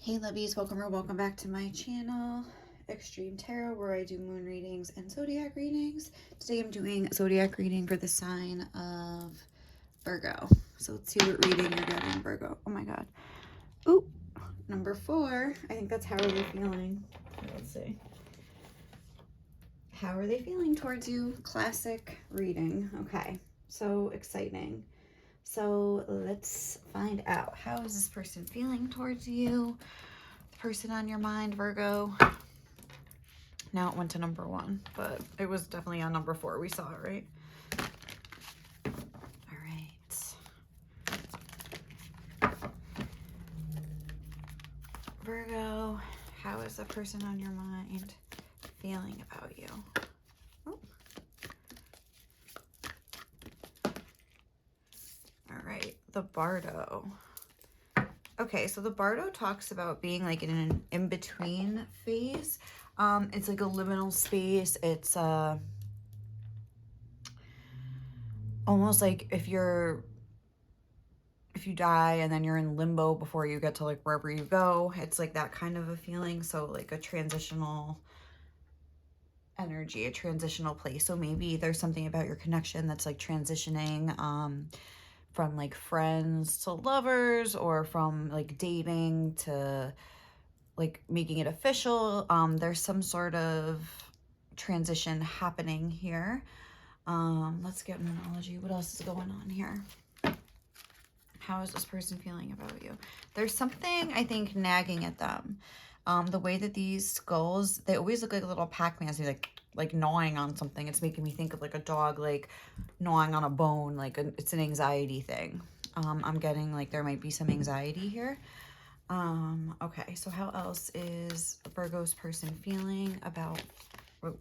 Hey lovies, welcome or welcome back to my channel, Xtremetarot, where I do moon readings and zodiac readings. Today I'm doing a zodiac reading for the sign of Virgo. So let's see what reading you're getting, Virgo. Oh my god. Ooh, number 4. I think that's how are they feeling. Let's see. How are they feeling towards you? Classic reading. Okay, so exciting. So let's find out. How is this person feeling towards you? The person on your mind, Virgo. Now it went to number 1, but it was definitely on number 4. We saw it, right? All right. Virgo, how is the person on your mind feeling about you? Oh. All right, the Bardo. Okay, so the Bardo talks about being like in an in-between phase. It's like a liminal space. It's almost like if you die and then you're in limbo before you get to like wherever you go. It's like that kind of a feeling. So like a transitional energy, a transitional place. So maybe there's something about your connection that's like transitioning from like friends to lovers, or from like dating to like making it official. There's some sort of transition happening here. Let's get Moonology. What else is going on here? How is this person feeling about you? There's something, I think, nagging at them. The way that these skulls, they always look like a little Pac-Man, so like gnawing on something. It's making me think of like a dog like gnawing on a bone, like it's an anxiety thing. I'm getting like there might be some anxiety here. Okay, so how else is Virgo's person feeling about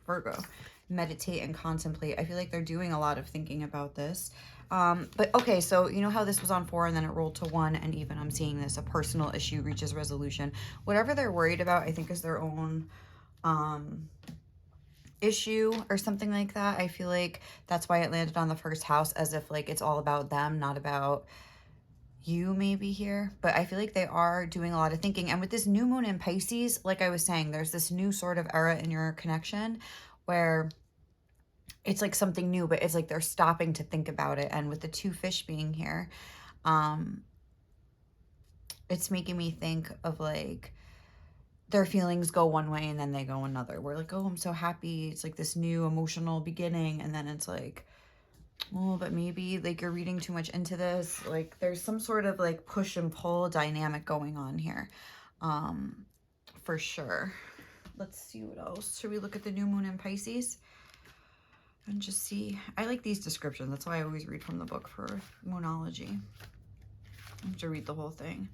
Virgo? Meditate and contemplate. I feel like they're doing a lot of thinking about this. But okay, so you know how this was on 4 and then it rolled to 1, and even I'm seeing this, a personal issue reaches resolution. Whatever they're worried about, I think is their own issue or something like that. I feel like that's why it landed on the first house, as if like it's all about them, not about you maybe here. But I feel like they are doing a lot of thinking. And with this new moon in Pisces, like I was saying, there's this new sort of era in your connection where it's like something new, but it's like they're stopping to think about it. And with the 2 fish being here, it's making me think of like their feelings go one way and then they go another. We're like, oh, I'm so happy. It's like this new emotional beginning. And then it's like, oh, but maybe like you're reading too much into this. Like there's some sort of like push and pull dynamic going on here, for sure. Let's see what else. Should we look at the new moon in Pisces and just see? I like these descriptions. That's why I always read from the book for Moonology. I have to read the whole thing.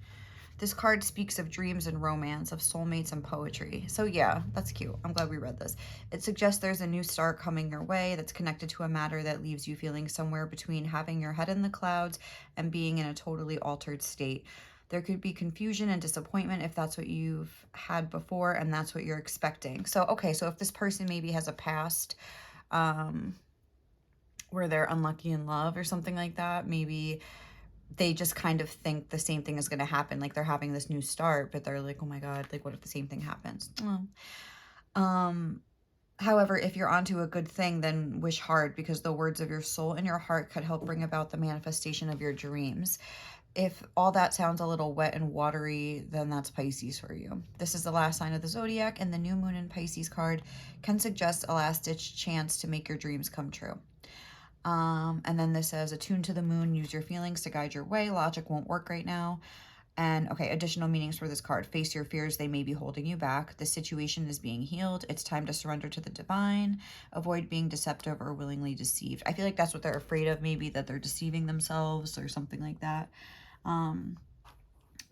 This card speaks of dreams and romance, of soulmates and poetry. So yeah, that's cute. I'm glad we read this. It suggests there's a new start coming your way that's connected to a matter that leaves you feeling somewhere between having your head in the clouds and being in a totally altered state. There could be confusion and disappointment if that's what you've had before and that's what you're expecting. So, okay, so if this person maybe has a past where they're unlucky in love or something like that, maybe they just kind of think the same thing is going to happen. Like they're having this new start, but they're like, oh my God, like what if the same thing happens? However, if you're onto a good thing, then wish hard, because the words of your soul and your heart could help bring about the manifestation of your dreams. If all that sounds a little wet and watery, then that's Pisces for you. This is the last sign of the zodiac, and the new moon in Pisces card can suggest a last-ditch chance to make your dreams come true. And then this says, attune to the moon, use your feelings to guide your way. Logic won't work right now. And okay, additional meanings for this card. Face your fears, they may be holding you back. The situation is being healed. It's time to surrender to the divine. Avoid being deceptive or willingly deceived. I feel like that's what they're afraid of, maybe that they're deceiving themselves or something like that.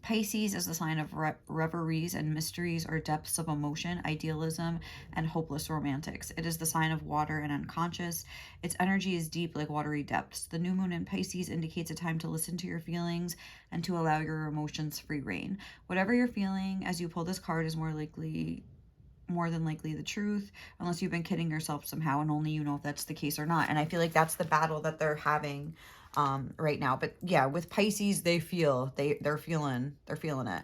Pisces is the sign of reveries and mysteries, or depths of emotion, idealism, and hopeless romantics. It is the sign of water and unconscious. Its energy is deep like watery depths. The new moon in Pisces indicates a time to listen to your feelings and to allow your emotions free reign. Whatever you're feeling as you pull this card is more than likely the truth, unless you've been kidding yourself somehow, and only you know if that's the case or not. And I feel like that's the battle that they're having right now. But yeah, with Pisces, they're feeling it.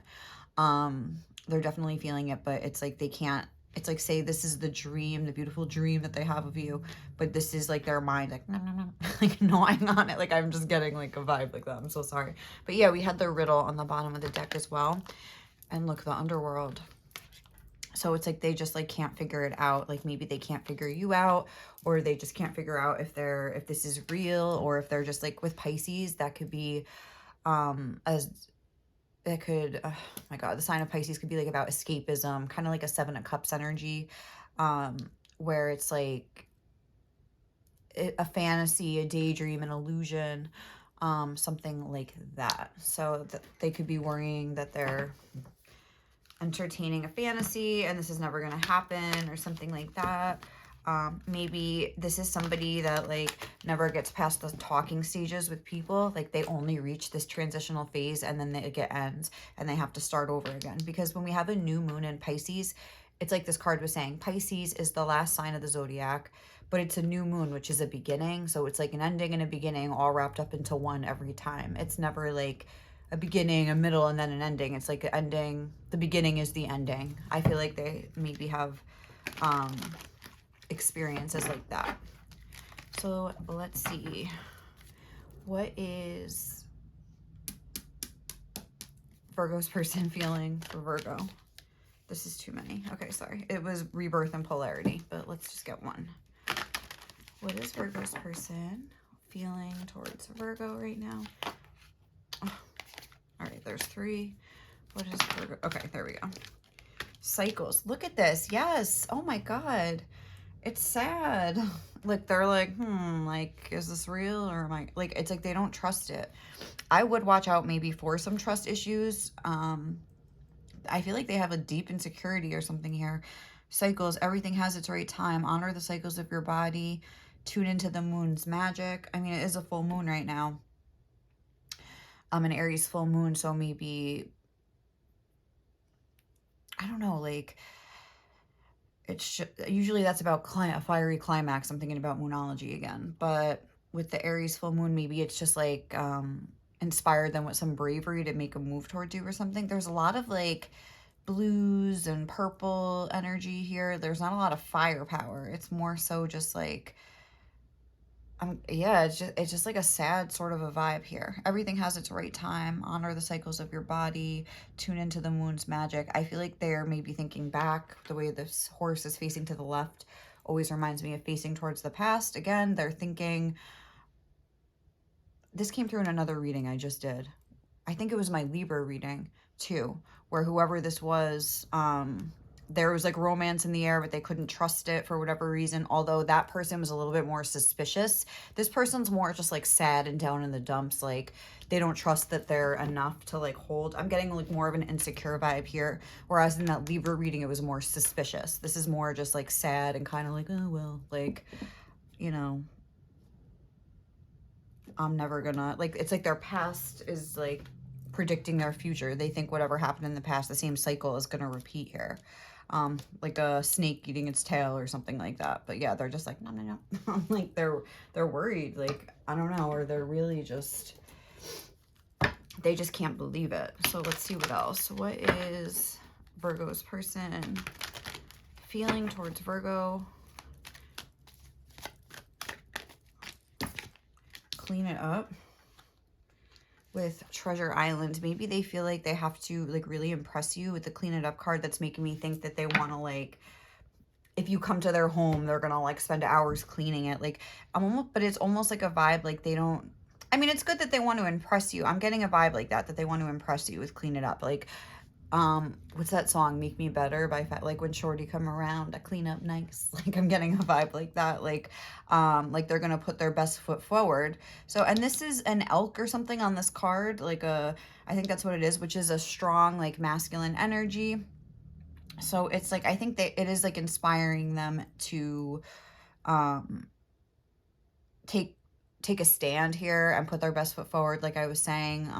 They're definitely feeling it, but it's like they can't, it's like, say this is the dream, the beautiful dream that they have of you, but this is like their mind, like, no, no, no, like gnawing on it. Like, I'm just getting like a vibe like that. I'm so sorry. But yeah, we had the riddle on the bottom of the deck as well. And look, the underworld. So it's like they just like can't figure it out. Like maybe they can't figure you out, or they just can't figure out if this is real, or if they're just like with Pisces, that could be as it could, oh my God, the sign of Pisces could be like about escapism, kind of like a Seven of Cups energy, where it's like a fantasy, a daydream, an illusion, something like that. So they could be worrying that they're entertaining a fantasy and this is never going to happen or something like that. Maybe this is somebody that like never gets past the talking stages with people. Like they only reach this transitional phase and then it ends and they have to start over again. Because when we have a new moon in Pisces, it's like this card was saying, Pisces is the last sign of the zodiac, but it's a new moon, which is a beginning. So it's like an ending and a beginning all wrapped up into one every time. It's never like a beginning, a middle, and then an ending. It's like an ending. The beginning is the ending. I feel like they maybe have experiences like that. So let's see. What is Virgo's person feeling for Virgo? This is too many. Okay, sorry. It was rebirth and polarity, but let's just get one. What is Virgo's person feeling towards Virgo right now? Oh. All right, there's 3. What is Virgo? Okay, there we go. Cycles. Look at this. Yes. Oh my God. It's sad. Like they're like, like, is this real or am I like, it's like they don't trust it. I would watch out maybe for some trust issues. I feel like they have a deep insecurity or something here. Cycles, everything has its right time. Honor the cycles of your body. Tune into the moon's magic. I mean, it is a full moon right now. An Aries full moon, so maybe, I don't know, like, it's usually that's about a fiery climax. I'm thinking about Moonology again, but with the Aries full moon, maybe it's just like inspired them with some bravery to make a move towards you or something. There's a lot of like blues and purple energy here. There's not a lot of firepower. It's more so just like, yeah, it's just like a sad sort of a vibe here. Everything has its right time. Honor the cycles of your body. Tune into the moon's magic. I feel like they're maybe thinking back. The way this horse is facing to the left always reminds me of facing towards the past. Again, they're thinking. This came through in another reading I just did. I think it was my Libra reading too, where whoever this was, there was like romance in the air, but they couldn't trust it for whatever reason. Although that person was a little bit more suspicious. This person's more just like sad and down in the dumps. Like they don't trust that they're enough to like hold. I'm getting like more of an insecure vibe here. Whereas in that Libra reading, it was more suspicious. This is more just like sad and kind of like, oh, well, like, you know, I'm never gonna, like, it's like their past is like predicting their future. They think whatever happened in the past, the same cycle is gonna repeat here. Like a snake eating its tail or something like that. But yeah, they're just like, no, no, no. Like they're worried, like, I don't know, or they're really just, they just can't believe it. So let's see what else. What is Virgo's person feeling towards Virgo? Clean it up with Treasure Island. Maybe they feel like they have to like really impress you with the clean it up card. That's making me think that they want to, like, if you come to their home, they're gonna like spend hours cleaning it. Like, but it's almost like a vibe like they don't, I mean, it's good that they want to impress you. I'm getting a vibe like that they want to impress you with clean it up. Like, what's that song, Make Me Better by like when Shorty come around, I clean up nice. Like, I'm getting a vibe like that. Like they're gonna put their best foot forward. So, and this is an elk or something on this card, like I think that's what it is, which is a strong like masculine energy. So it's like, I think that it is like inspiring them to take a stand here and put their best foot forward, like I was saying,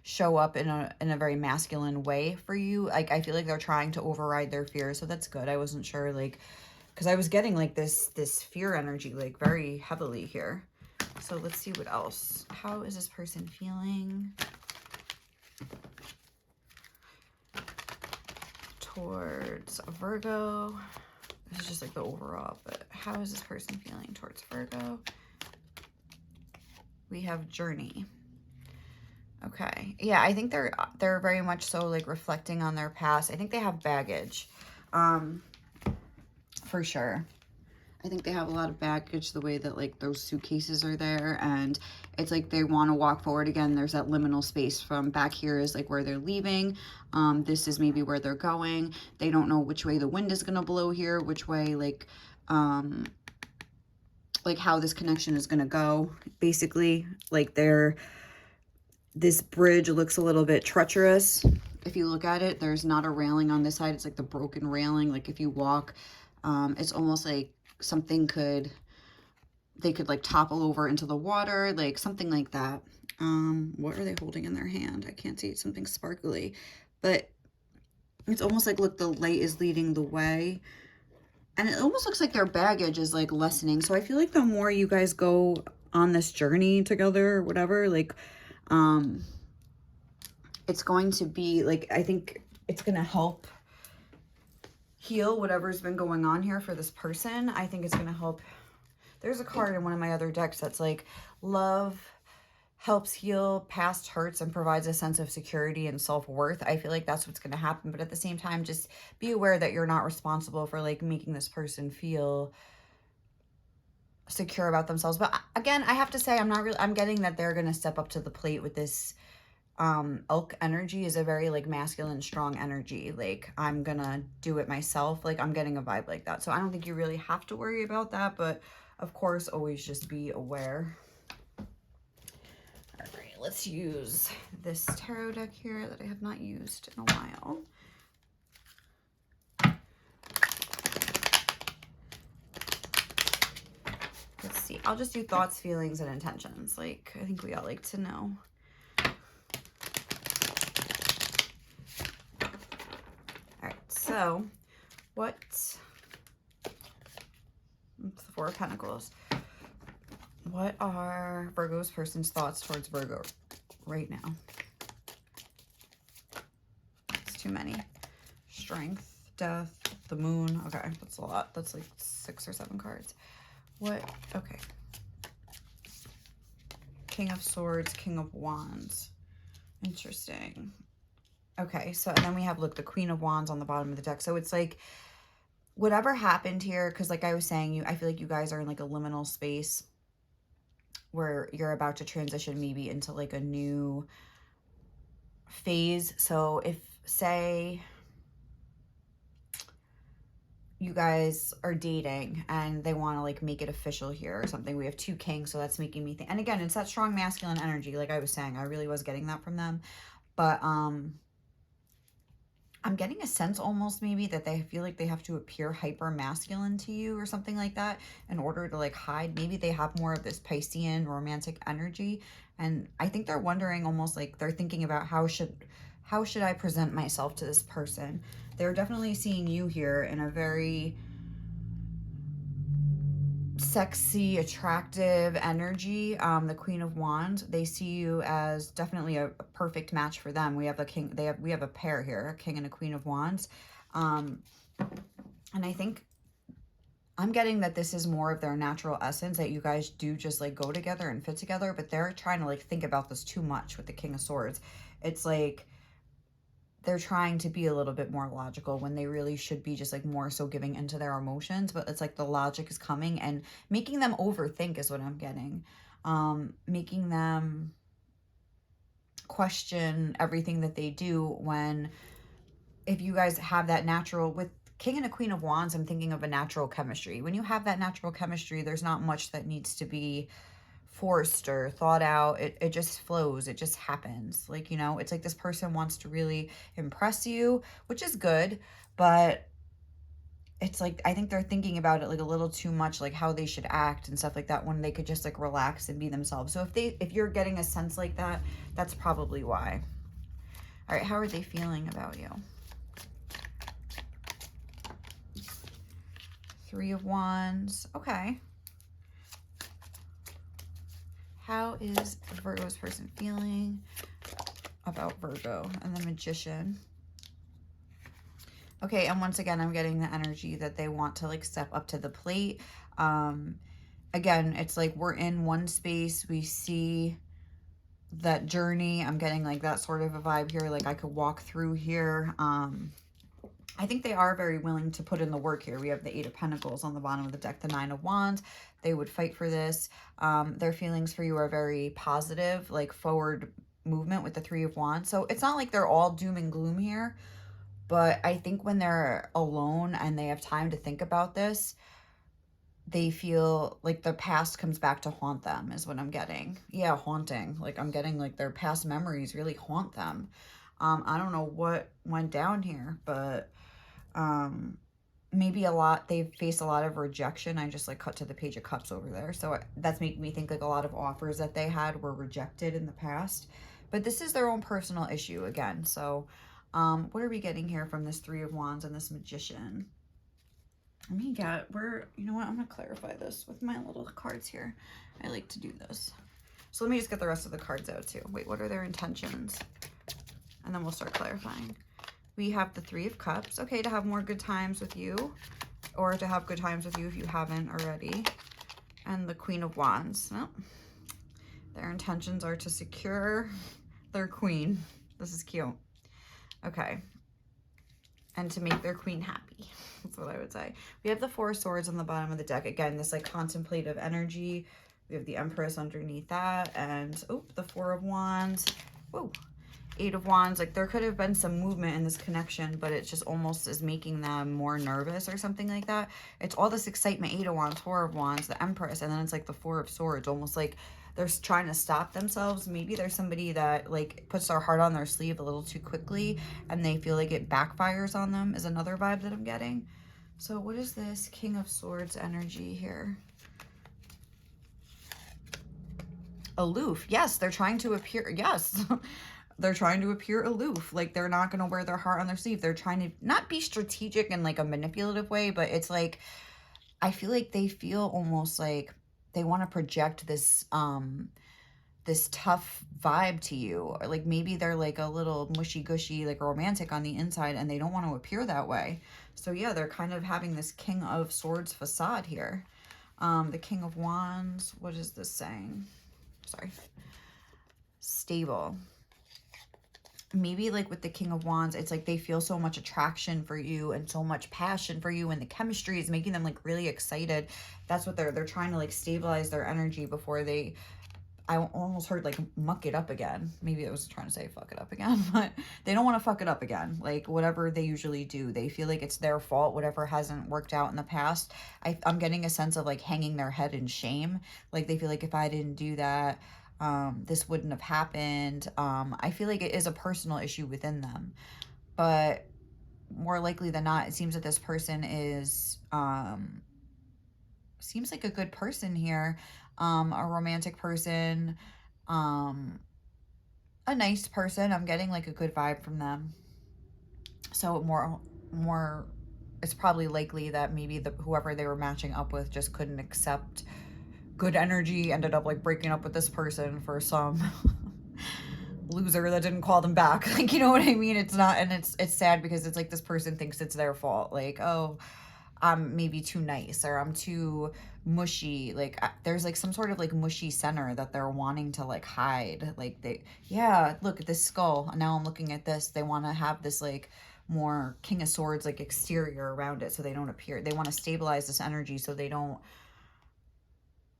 show up in a very masculine way for you. Like, I feel like they're trying to override their fears, so that's good. I wasn't sure, like, because I was getting like this fear energy like very heavily here. So let's see what else. How is this person feeling? towards Virgo. This is just like the overall, but how is this person feeling towards Virgo? We have journey. Okay. Yeah, I think they're very much so like reflecting on their past. I think they have baggage. For sure. I think they have a lot of baggage, the way that like those suitcases are there, and it's like they want to walk forward again. There's that liminal space from back here is like where they're leaving. This is maybe where they're going. They don't know which way the wind is going to blow here, which way like how this connection is going to go. Basically, like this bridge looks a little bit treacherous. If you look at it, there's not a railing on this side. It's like the broken railing. Like if you walk, it's almost like something they could like topple over into the water, like something like that. What are they holding in their hand? I can't see. It's something sparkly, but it's almost like, look, the light is leading the way, and it almost looks like their baggage is like lessening. So I feel like the more you guys go on this journey together or whatever, like it's going to be like, I think it's going to help heal whatever's been going on here for this person. I think it's going to help. There's a card in one of my other decks that's like, love helps heal past hurts and provides a sense of security and self-worth. I feel like that's what's going to happen. But at the same time, just be aware that you're not responsible for like making this person feel secure about themselves. But again, I have to say, I'm getting that they're going to step up to the plate with this. Elk energy is a very like masculine, strong energy. Like, I'm gonna do it myself. Like, I'm getting a vibe like that. So I don't think you really have to worry about that, but of course, always just be aware. All right, let's use this tarot deck here that I have not used in a while. Let's see. I'll just do thoughts, feelings, and intentions. Like, I think we all like to know. So, what's the Four of Pentacles? What are Virgo's person's thoughts towards Virgo right now? It's too many. Strength, death, the moon. Okay, that's a lot. That's like 6 or 7 cards. What? Okay. King of Swords, King of Wands. Interesting. Okay, so and then we have, look, the Queen of Wands on the bottom of the deck. So it's like, whatever happened here, because like I was saying, I feel like you guys are in like a liminal space where you're about to transition maybe into like a new phase. So if, say, you guys are dating and they want to like make it official here or something, we have 2 kings, so that's making me think. And again, it's that strong masculine energy, like I was saying. I really was getting that from them. But I'm getting a sense almost maybe that they feel like they have to appear hyper masculine to you or something like that in order to like hide. Maybe they have more of this Piscean romantic energy. And I think they're wondering, almost like they're thinking about how should I present myself to this person? They're definitely seeing you here in a very sexy, attractive energy. The Queen of Wands, they see you as definitely a perfect match for them. We have a king, we have a pair here, a king and a Queen of Wands. And I think I'm getting that this is more of their natural essence, that you guys do just like go together and fit together, but they're trying to like think about this too much with the King of Swords. It's like they're trying to be a little bit more logical when they really should be just like more so giving into their emotions. But it's like the logic is coming and making them overthink is what I'm getting. Making them question everything that they do, when if you guys have that natural, with King and a Queen of Wands, I'm thinking of a natural chemistry. When you have that natural chemistry, there's not much that needs to be forced or thought out. It just flows. It just happens. Like, you know, it's like this person wants to really impress you, which is good, but it's like, I think they're thinking about it like a little too much, like how they should act and stuff like that, when they could just like relax and be themselves. So if you're getting a sense like that, that's probably why. All right, how are they feeling about you? 3 of Wands. Okay. How is Virgo's person feeling about Virgo? And the Magician. Okay, and once again, I'm getting the energy that they want to like step up to the plate. Again, it's like we're in one space, we see that journey. I'm getting like that sort of a vibe here, like I could walk through here. I think they are very willing to put in the work here. We have the Eight of Pentacles on the bottom of the deck, the Nine of Wands. They would fight for this. Their feelings for you are very positive, like forward movement with the Three of Wands. So it's not like they're all doom and gloom here, but I think when they're alone and they have time to think about this, they feel like the past comes back to haunt them is what I'm getting. Yeah, haunting. Like I'm getting like their past memories really haunt them. I don't know what went down here, but maybe they've faced a lot of rejection. I just like cut to the Page of Cups over there. So that's making me think like a lot of offers that they had were rejected in the past. But this is their own personal issue again. So what are we getting here from this Three of Wands and this Magician? Let me get, you know what, I'm going to clarify this with my little cards here. I like to do this. So let me just get the rest of the cards out too. Wait, what are their intentions? And then we'll start clarifying. We have the Three of Cups. Okay, to have more good times with you, or to have good times with you if you haven't already. And the Queen of Wands. Oh, their intentions are to secure their queen. This is cute. Okay. And to make their queen happy. That's what I would say. We have the Four of Swords on the bottom of the deck. Again, this like contemplative energy. We have the Empress underneath that. And, oh, the Four of Wands. Whoa. Eight of Wands. Like there could have been some movement in this connection, but it just almost is making them more nervous or something like that. It's all this excitement. Eight of Wands, Four of Wands, the Empress. And then it's like the Four of Swords. Almost like they're trying to stop themselves. Maybe there's somebody that like puts their heart on their sleeve a little too quickly and they feel like it backfires on them is another vibe that I'm getting. So what is this King of Swords energy here? Aloof. Yes, they're trying to appear. Yes. They're trying to appear aloof. Like they're not going to wear their heart on their sleeve. They're trying to not be strategic in like a manipulative way, but it's like, I feel like they feel almost like they want to project this this tough vibe to you, or like maybe they're like a little mushy gushy like romantic on the inside and they don't want to appear that way. So yeah, they're kind of having this King of Swords facade here. The King of Wands, what is this saying? Sorry. Stable. Maybe like with the King of Wands, it's like they feel so much attraction for you and so much passion for you, and the chemistry is making them like really excited. That's what they're trying to like stabilize their energy before they, I almost heard like muck it up again. Maybe I was trying to say fuck it up again, but they don't want to fuck it up again. Like whatever they usually do, they feel like it's their fault, whatever hasn't worked out in the past. I'm getting a sense of like hanging their head in shame. Like they feel like if I didn't do that, this wouldn't have happened. I feel like it is a personal issue within them, but more likely than not, it seems that this person is, seems like a good person here, a romantic person, a nice person. I'm getting like a good vibe from them. So more, it's probably likely that maybe whoever they were matching up with just couldn't accept good energy, ended up like breaking up with this person for some loser that didn't call them back. Like, you know what I mean? It's not, and it's sad because it's like this person thinks it's their fault. Like, oh, I'm maybe too nice or I'm too mushy. Like there's like some sort of like mushy center that they're wanting to like hide. Like yeah, look at this skull. Now I'm looking at this. They want to have this like more King of Swords like exterior around it so they don't appear. They want to stabilize this energy so they don't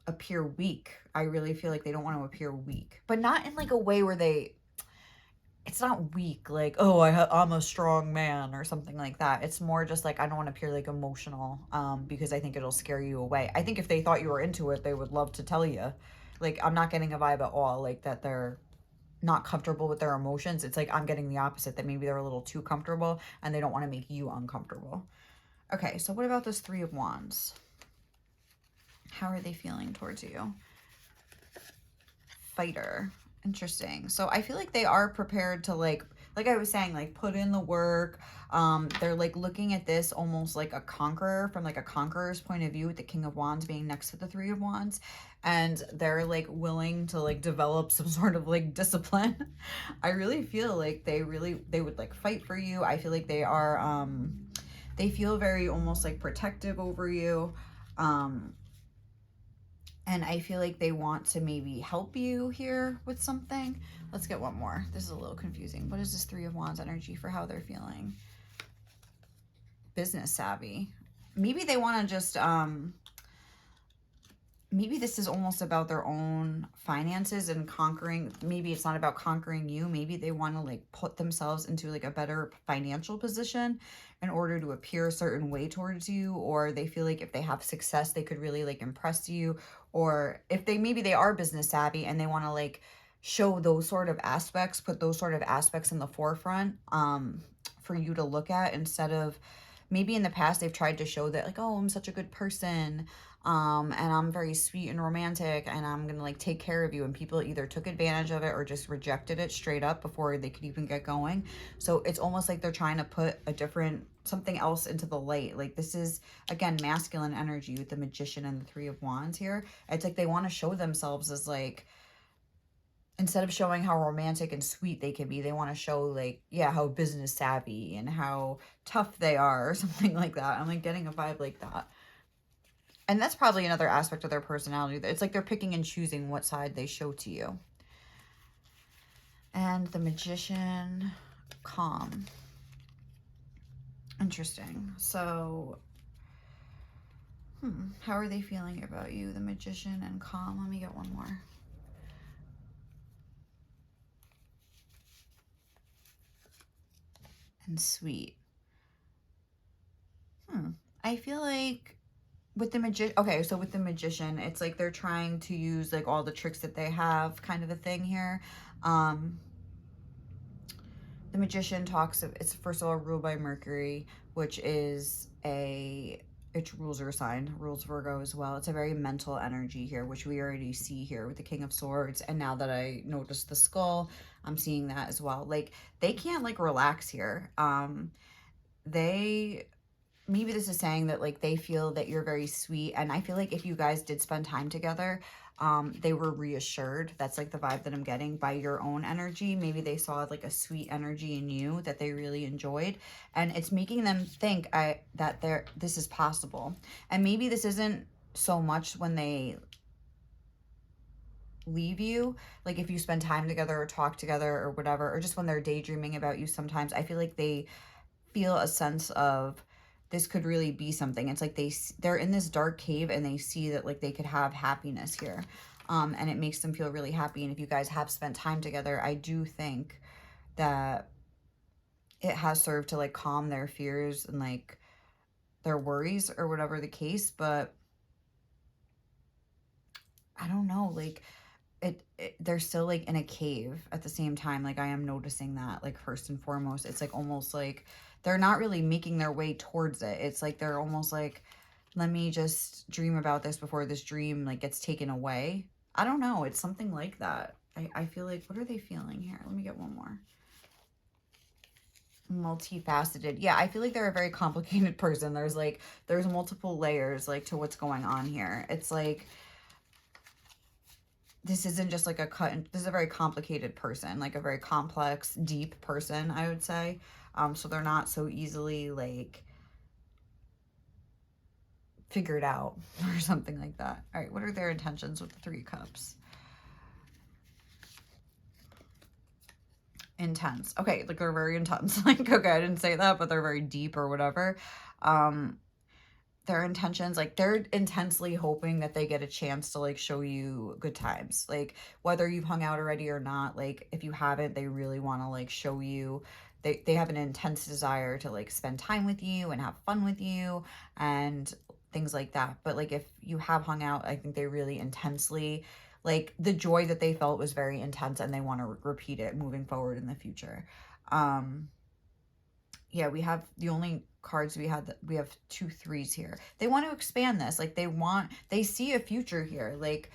appear weak. I really feel like they don't want to appear weak, but not in like a way where it's not weak, like, oh, I'm a strong man or something like that. It's more just like, I don't want to appear like emotional, because I think it'll scare you away. I think if they thought you were into it, they would love to tell you. Like, I'm not getting a vibe at all, like, that they're not comfortable with their emotions. It's like, I'm getting the opposite, that maybe they're a little too comfortable and they don't want to make you uncomfortable. Okay, so what about this Three of Wands? How are they feeling towards you? Fighter. Interesting. So I feel like they are prepared to like I was saying, like put in the work. They're like looking at this almost like a conqueror, from like a conqueror's point of view, with the King of Wands being next to the Three of Wands, and they're like willing to like develop some sort of like discipline. I really feel like they would like fight for you. I feel like they are They feel very almost like protective over you. And I feel like they want to maybe help you here with something. Let's get one more. This is a little confusing. What is this Three of Wands energy for how they're feeling? Business savvy. Maybe they want to just, maybe this is almost about their own finances and conquering. Maybe it's not about conquering you. Maybe they want to like put themselves into like a better financial position in order to appear a certain way towards you, or they feel like if they have success, they could really like impress you, or if they, maybe they are business savvy and they want to like show those sort of aspects, put those sort of aspects in the forefront for you to look at, instead of maybe in the past they've tried to show that like, oh, I'm such a good person, and I'm very sweet and romantic, and I'm gonna like take care of you, and people either took advantage of it or just rejected it straight up before they could even get going. So it's almost like they're trying to put a different, something else into the light. Like this is again masculine energy with the Magician and the Three of Wands here. It's like they want to show themselves as like, instead of showing how romantic and sweet they can be, they want to show like, yeah, how business savvy and how tough they are or something like that. I'm like getting a vibe like that. And that's probably another aspect of their personality. It's like they're picking and choosing what side they show to you. And the Magician, calm. Interesting. So, how are they feeling about you? The Magician and calm. Let me get one more. And sweet. I feel like with the Magician, okay, so with the Magician, it's like they're trying to use like all the tricks that they have, kind of a thing here. The Magician talks of, it's first of all ruled by Mercury, which is it rules your sign, rules Virgo as well. It's a very mental energy here, which we already see here with the King of Swords. And now that I noticed the skull, I'm seeing that as well. Like they can't like relax here. Maybe this is saying that like they feel that you're very sweet, and I feel like if you guys did spend time together, they were reassured. That's like the vibe that I'm getting by your own energy. Maybe they saw like a sweet energy in you that they really enjoyed, and it's making them think that this is possible. And maybe this isn't so much when they leave you, like if you spend time together or talk together or whatever, or just when they're daydreaming about you. Sometimes I feel like they feel a sense of, this could really be something. It's like they're in this dark cave and they see that like they could have happiness here, and it makes them feel really happy. And if you guys have spent time together, I do think that it has served to like calm their fears and like their worries or whatever the case. But I don't know, like they're still like in a cave at the same time. Like I am noticing that, like first and foremost, it's like almost like they're not really making their way towards it. It's like they're almost like, let me just dream about this before this dream like gets taken away. I don't know, it's something like that. I feel like, what are they feeling here? Let me get one more. Multifaceted. Yeah, I feel like they're a very complicated person. There's multiple layers like to what's going on here. It's like this isn't just like this is a very complicated person, like a very complex, deep person, I would say. So they're not so easily like figured out or something like that. All right, what are their intentions with the Three Cups? Intense. Okay, like they're very intense. Like, okay, I didn't say that, but they're very deep or whatever. Their intentions, like they're intensely hoping that they get a chance to like show you good times, like whether you've hung out already or not. Like if you haven't, they really want to like show you, they have an intense desire to like spend time with you and have fun with you and things like that. But like if you have hung out, I think they really intensely, like the joy that they felt was very intense, and they want to repeat it moving forward in the future. Yeah, we have the only cards we had, that we have 2 3s here. They want to expand this, like they see a future here, like,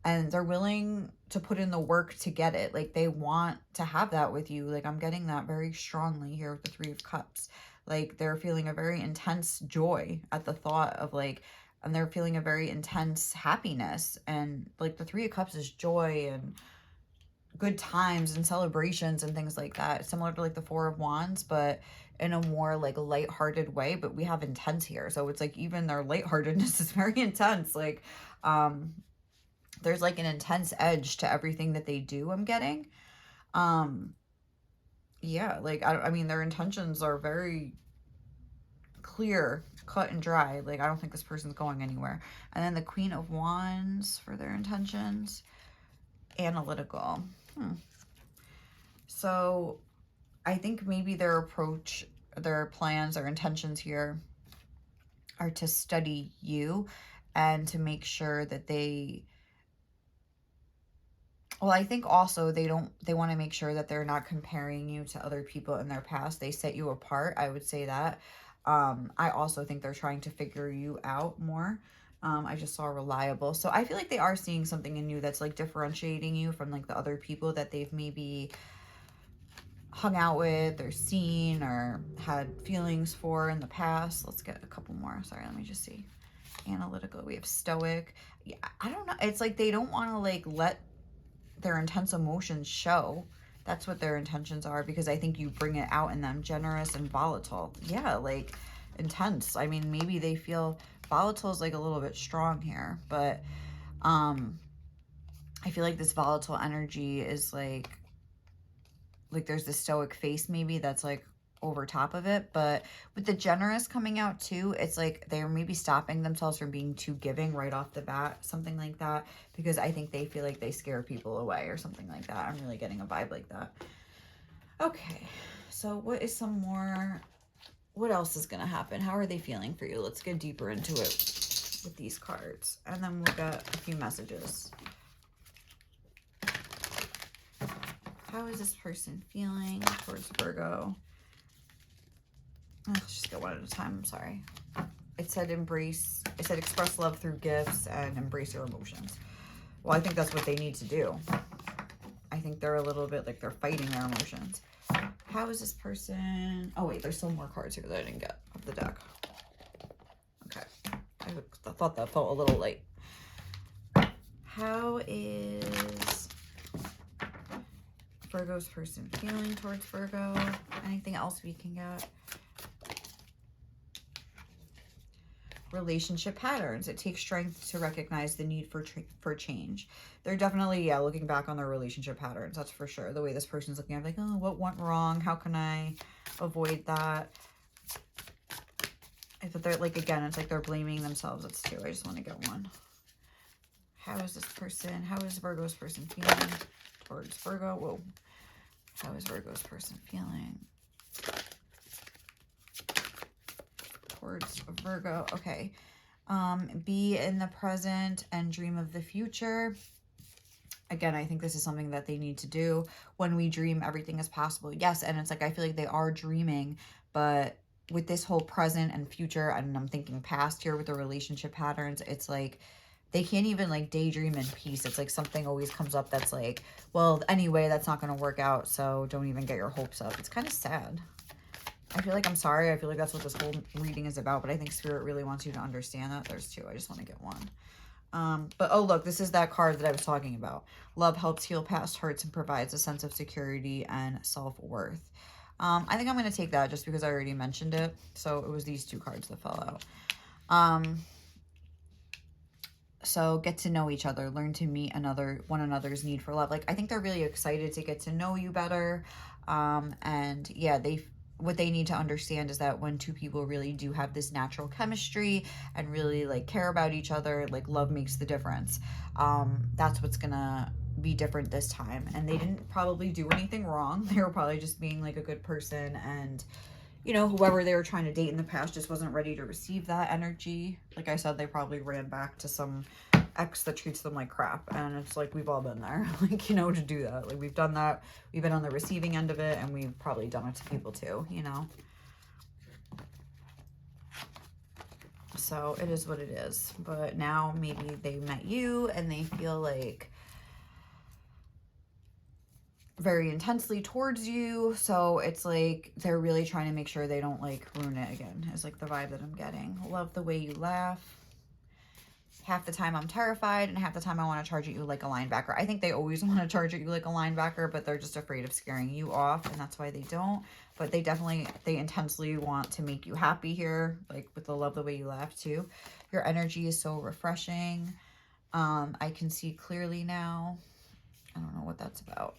and they're willing to put in the work to get it. Like they want to have that with you. Like I'm getting that very strongly here with the 3 of Cups. Like they're feeling a very intense joy at the thought of like, and they're feeling a very intense happiness. And like the 3 of Cups is joy and good times and celebrations and things like that, similar to like the 4 of Wands, but in a more like lighthearted way, but we have intense here. So it's like even their lightheartedness is very intense. Like, there's like an intense edge to everything that they do, I'm getting. Yeah, like, I mean, their intentions are very clear, cut and dry. Like, I don't think this person's going anywhere. And then the Queen of Wands for their intentions. Analytical. So I think maybe their approach, their plans, their intentions here are to study you and to make sure that they, well, I think also they want to make sure that they're not comparing you to other people in their past. They set you apart. I would say that. I also think they're trying to figure you out more. I just saw reliable. So I feel like they are seeing something in you that's like differentiating you from like the other people that they've maybe hung out with or seen or had feelings for in the past. Let's get a couple more. Sorry, let me just see. Analytical. We have stoic. Yeah, I don't know. It's like they don't want to like let their intense emotions show. That's what their intentions are, because I think you bring it out in them. Generous and volatile. Yeah, like intense. I mean, maybe they feel volatile is like a little bit strong here, but I feel like this volatile energy is like there's the stoic face maybe that's like over top of it. But with the generous coming out too, it's like they're maybe stopping themselves from being too giving right off the bat, something like that, because I think they feel like they scare people away or something like that. I'm really getting a vibe like that. Okay, so what is some more, what else is going to happen? How are they feeling for you? Let's get deeper into it with these cards, and then we'll get a few messages. How is this person feeling towards Virgo? Let's just go one at a time. I'm sorry. It said embrace. It said express love through gifts and embrace your emotions. Well, I think that's what they need to do. I think they're a little bit like they're fighting their emotions. How is this person? Oh, wait. There's still more cards here that I didn't get off the deck. Okay. I thought that felt a little light. How is Virgo's person feeling towards Virgo? Anything else we can get? Relationship patterns. It takes strength to recognize the need for change. They're definitely, yeah, looking back on their relationship patterns. That's for sure. The way this person's looking at, like, oh, what went wrong? How can I avoid that? But they're like, again, it's like they're blaming themselves. That's two. I just want to get one. How is this person? How is Virgo's person feeling towards Virgo? Whoa. How is Virgo's person feeling towards Virgo? Okay. Be in the present and dream of the future. Again, I think this is something that they need to do. When we dream, everything is possible. Yes, and it's like I feel like they are dreaming, but with this whole present and future, and I'm thinking past here with the relationship patterns, it's like they can't even like daydream in peace. It's like something always comes up that's like, well, anyway, that's not going to work out, so don't even get your hopes up. It's kind of sad. I feel like, I'm sorry, I feel like that's what this whole reading is about, but I think Spirit really wants you to understand that. There's two. I just want to get one. But oh, look, this is that card that I was talking about. Love helps heal past hurts and provides a sense of security and self-worth. I think I'm going to take that just because I already mentioned it. So it was these two cards that fell out. So get to know each other, learn to meet one another's need for love. Like, I think they're really excited to get to know you better. And yeah, what they need to understand is that when two people really do have this natural chemistry and really like care about each other, like love makes the difference. That's what's gonna be different this time. And they didn't probably do anything wrong. They were probably just being like a good person, and you know, whoever they were trying to date in the past just wasn't ready to receive that energy. Like I said, they probably ran back to some ex that treats them like crap. And it's like, we've all been there, like, you know, to do that. Like, we've done that. We've been on the receiving end of it, and we've probably done it to people too, you know? So it is what it is. But now maybe they met you and they feel like very intensely towards you. So it's like they're really trying to make sure they don't like ruin it again, is like the vibe that I'm getting. Love the way you laugh. half the time I'm terrified and half the time I want to charge at you like a linebacker. I think they always want to charge at you like a linebacker, but they're just afraid of scaring you off, and that's why they don't. But they intensely want to make you happy here, like with the love, the way you laugh too. Your energy is so refreshing. I can see clearly now. I don't know what that's about,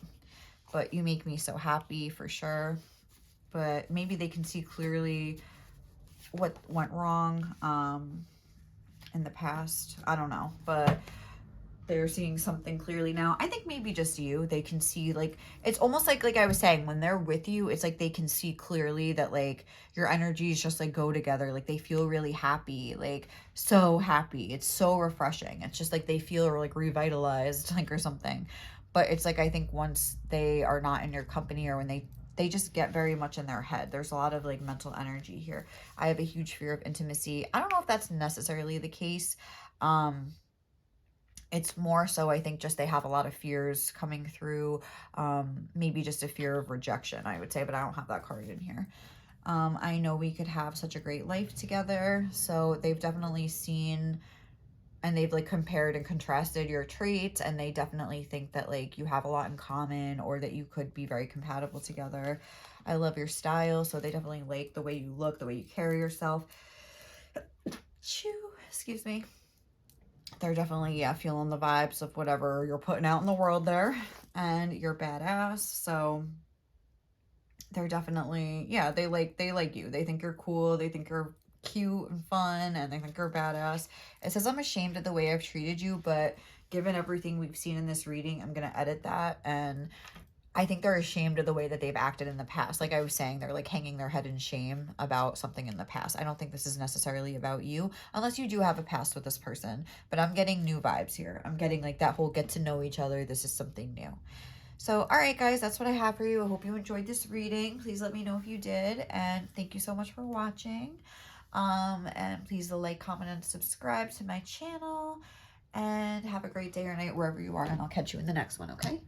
but you make me so happy for sure. But maybe they can see clearly what went wrong in the past. I don't know, but they're seeing something clearly now. I think maybe just you. They can see, like, it's almost like I was saying, when they're with you, it's like they can see clearly that, like, your energies just, like, go together. Like, they feel really happy, like, so happy. It's so refreshing. It's just like they feel, like, revitalized, like, or something. But it's like, I think once they are not in your company, or when they just get very much in their head. There's a lot of, like, mental energy here. I have a huge fear of intimacy. I don't know if that's necessarily the case. It's more so, I think, just they have a lot of fears coming through. Maybe just a fear of rejection, I would say, but I don't have that card in here. I know we could have such a great life together. So they've definitely seen, and they've, like, compared and contrasted your traits, and they definitely think that, like, you have a lot in common, or that you could be very compatible together. I love your style, so they definitely like the way you look, the way you carry yourself. Excuse me. They're definitely, yeah, feeling the vibes of whatever you're putting out in the world there, and you're badass. So they're definitely, yeah, they like you. They think you're cool. They think you're cute and fun, and they think you're badass. It says, I'm ashamed of the way I've treated you, but given everything we've seen in this reading, I'm going to edit that. And I think they're ashamed of the way that they've acted in the past. Like I was saying, they're, like, hanging their head in shame about something in the past. I don't think this is necessarily about you, unless you do have a past with this person. But I'm getting new vibes here. I'm getting, like, that whole get to know each other. This is something new. So, all right, guys, that's what I have for you. I hope you enjoyed this reading. Please let me know if you did. And thank you so much for watching. And please like, comment, and subscribe to my channel. And have a great day or night wherever you are. And I'll catch you in the next one, okay?